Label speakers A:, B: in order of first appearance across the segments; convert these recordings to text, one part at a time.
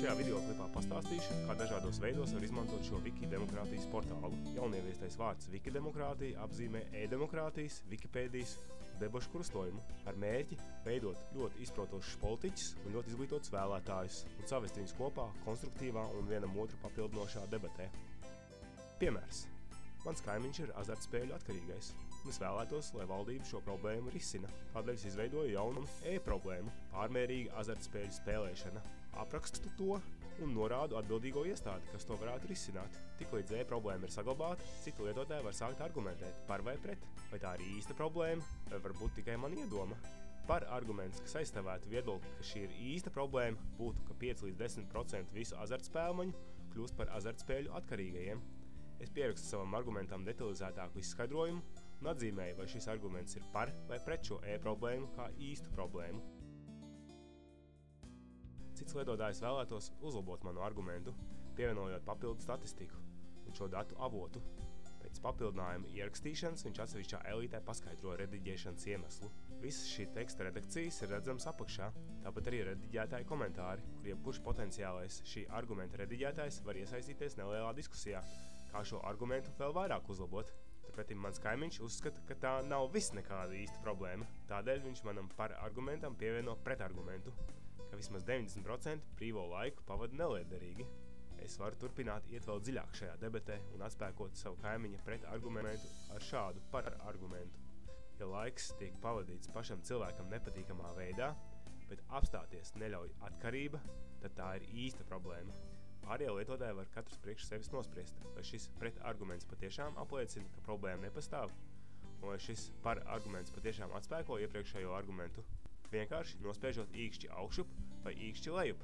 A: Šajā videoklipā pastāstīšu, kā dažādos veidos var izmantot šo Wikidemokrātijas portālu. Jaunieviestais vārds Wikidemokrātija apzīmē e-demokrātijas, Wikipēdijas debašu krustojumu ar mērķi veidot ļoti izprotošus politiķus un ļoti izglītotus vēlētājus un savest viņus kopā konstruktīvā un vienam otru papildinošā debatē. Piemērs. Mans kaimiņš ir azartspēļu atkarīgais, un es vēlētos, lai valdība šo problēmu risina. Tādēļ es izveidoju jaunu e-problēmu – pārmērīga azartspēļu spēlēšana. Aprakstu to un norādu atbildīgo iestādi, kas to varētu risināt. Tiklīdz e-problēma ir saglabāta, citu lietotāji var sākt argumentēt par vai pret, vai tā ir īsta problēma, vai varbūt tikai man iedoma. Par arguments, kas aizstāvētu viedokli, ka šī ir īsta problēma, būtu, ka 5–10% visu azartspēlmaņu kļūst par azartspēļu atkarīgajiem. Es pierakstu savam argumentam detalizētāku izskaidrojumu un atzīmēju, vai šis arguments ir par vai pret šo e-problēmu kā īstu problēmu. Cits lietotājs vēlētos uzlabot manu argumentu, pievienojot papildu statistiku un šo datu avotu. Pēc papildinājuma ierakstīšanas viņš atsevišķā elītē paskaidro rediģēšanas iemeslu. Visas šī teksta redakcijas ir redzams apakšā, tāpat arī rediģētāji komentāri, kur jebkurš potenciālais šī argumenta rediģētājs var iesaistīties nelielā diskusijā, kā šo argumentu vēl vairāk uzlabot. Turpretim mans kaimiņš uzskata, ka tā nav viss nekāda īsta problēma, tādēļ viņš manam par argumentam pievieno pretargumentu, ka vismaz 90% brīvo laiku pavada nelietderīgi. Es varu turpināt iet vēl dziļāk šajā debatē un atspēkot savu kaimiņa pretargumentu ar šādu par-argumentu. Ja laiks tiek pavadīts pašam cilvēkam nepatīkamā veidā, bet apstāties neļauj atkarība, tad tā ir īsta problēma. Pārējie lietotāji var katrs priekš sevis nospriest, vai šis pretarguments patiešām apliecina, ka problēma nepastāv, un vai šis par-arguments patiešām atspēko iepriekšējo argumentu. Vienkārši nospiežot īkšķi augšup vai īkšķi lejup.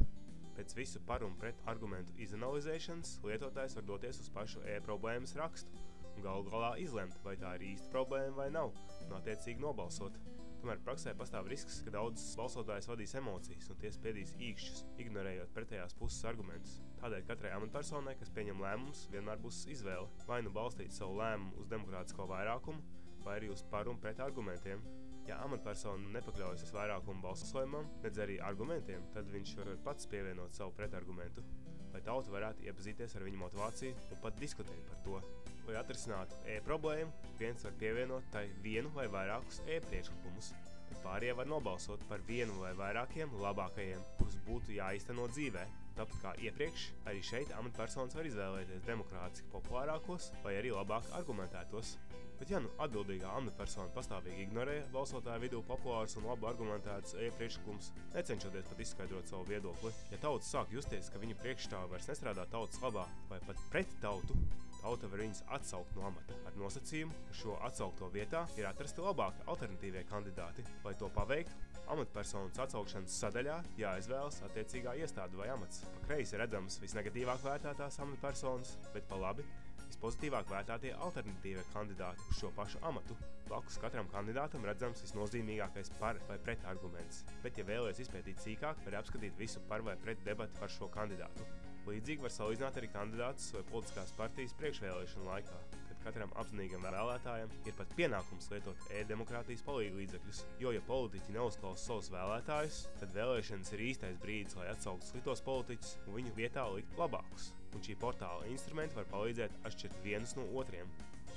A: Pēc visu par un pret argumentu izanalizēšanas lietotājs var doties uz pašu e-problēmas rakstu un galu galā izlemt, vai tā ir īsta problēma vai nav, un attiecīgi nobalsot. Tomēr praksē pastāv risks, ka daudzas balsotājs vadīs emocijas un tie spiedīs īkšķus, ignorējot pretējās puses argumentus. Tādēļ katrai amatpersonai, kas pieņem lēmumus, vienmēr būs izvēle, vai nu balstīt savu lēmumu uz demokrātisko vairākumu, vai arī uz par un pret argumentiem. Ja amatpersona nepakļaujas vairākumu balsojumam, nedz arī argumentiem, tad viņš var pats pievienot savu pretargumentu, lai tauta varētu iepazīties ar viņa motivāciju un pat diskutēt par to. Lai atrisinātu e-problēmu, viens var pievienot tai vienu vai vairākus e-priekšlikumus, bet pārējie var nobalsot par vienu vai vairākiem labākajiem, kurus būtu jāīsteno dzīvē. Tāpat kā iepriekš, arī šeit amatpersonas var izvēlēties demokrātiski populārākos vai arī labāk argumentētos. Bet ja nu atbildīgā amatpersona pastāvīgi ignorē balsotāju vidū populārus un labi argumentētus e-priekšlikumus, necenšoties pat izskaidrot savu viedokli, ja tauta sāk justies, ka viņa priekšstāvi vairs nestrādā tautas labā vai pat pret tautu, tauta var viņus atsaukt no amata ar nosacījumu, ka šo atsaukto vietā ir atrasti labāki alternatīvie kandidāti. Lai to paveiktu, amatpersonas atsaukšanas sadaļā jāizvēlas attiecīgā iestāde vai amats. Pa kreisi redzams visnegatīvāk vērtētās amatpersonas, bet pa labi vispozitīvāk vērtētie alternatīvie kandidāti uz šo pašu amatu. Blakus katram kandidātam redzams visnozīmīgākais par vai pret arguments, bet ja vēlies izpētīt sīkāk, var apskatīt visu par vai pret debati par šo kandidātu. Līdzīgi var salīdzināt arī kandidātus vai politiskās partijas priekšvēlēšanu laikā, kad katram apzinīgam vēlētājam ir pat pienākums lietot e-demokrātijas palīglīdzekļus, jo ja politiķi neuzklausa savus vēlētājus, tad vēlēšanas ir īstais brīdis, lai atsauktu sliktos politiķus un viņu vietā likt labākus. Un šī portāla instrumenti var palīdzēt atšķirt vienus no otriem.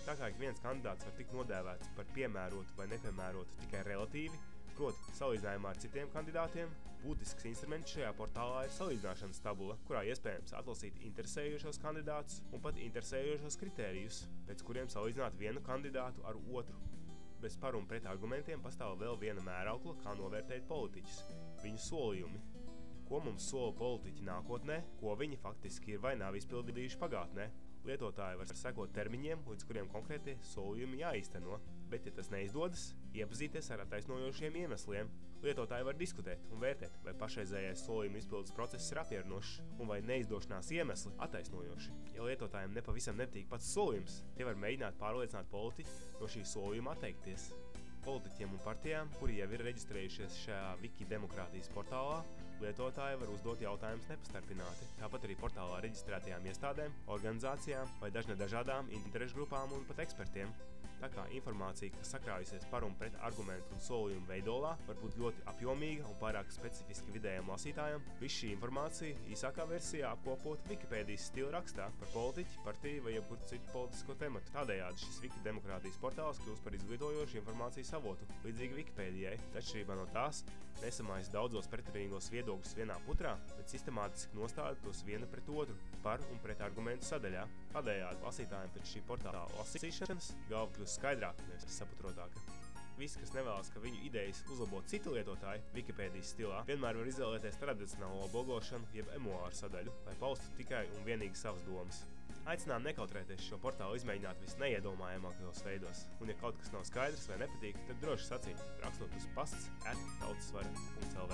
A: Tā kā ik viens kandidāts var tikt nodēvēts par piemērotu vai nepiemērotu tikai relatīvi, proti, salīdzinājumā ar citiem kandidātiem, būtisks instruments šajā portālā ir salīdzināšanas tabula, kurā iespējams atlasīt interesējošos kandidātus un pat interesējošos kritērijus, pēc kuriem salīdzināt vienu kandidātu ar otru. Bez par un pret argumentiem pastāv vēl viena mēraukla, kā novērtēt politiķus – viņu solījumi. Ko mums sola politiķi nākotnē, ko viņi faktiski ir vai nav izpildījuši pagātnē. Lietotāji var sekot termiņiem, līdz kuriem konkrētie solījumi jāīsteno, bet, ja tas neizdodas, iepazīties ar attaisnojošiem iemesliem. Lietotāji var diskutēt un vērtēt, vai pašreizējais solījuma izpildes process ir apmierinošs un vai neizdošanās iemesli attaisnojoši. Ja lietotājiem nepavisam nepatīk pats solījums, tie var mēģināt pārliecināt politiķi no šī solījuma atteikties. Politiķiem un partijām, kuri jau ir reģistrējušies šajā Wikidemokrātijas portālā, lietotāji var uzdot jautājumus nepastarpināti, tāpat arī portālā reģistrētajām iestādēm, organizācijām vai dažādām interešu grupām un pat ekspertiem. Tā kā informācija, kas sakrājusies par un pret argumentu un solījumu veidolā, var būt ļoti apjomīga un pārāk specifiski vidējiem lasītājiem, viss šī informācija īsākā versijā apkopot Wikipēdijas stila rakstā par politiķu, partiju vai jebkuru citu politisko tematu. Tādējādi šis Wikidemokrātijas portāls kļūst par izglītojošu informācijas avotu, līdzīgi Wikipēdijai, atšķirībā no tās nesamājas daudzos pretrunīgos viedokļus vienā putrā, bet sistemātiski nostāda tos vienu pret otru, par un pret argumentu sadaļā. Tādējādi lasītājiem pēc šī portāla lasīšanas galva kļūst skaidrāka, nevis saputrotāka. Visi, kas nevēlas, ka viņu idejas uzlabo citu lietotāju Wikipēdijas stilā, vienmēr var izvēlēties tradicionālo blogošanu jeb emuāru sadaļu, lai paustu tikai un vienīgi savas domas. Aicinām nekautrēties šo portālu izmēģināt visneiedomājamākajos veidos, un ja kaut kas nav skaidrs vai nepatīk, tad droši sacīt, rakstot uz pasts@tautasvara.lv.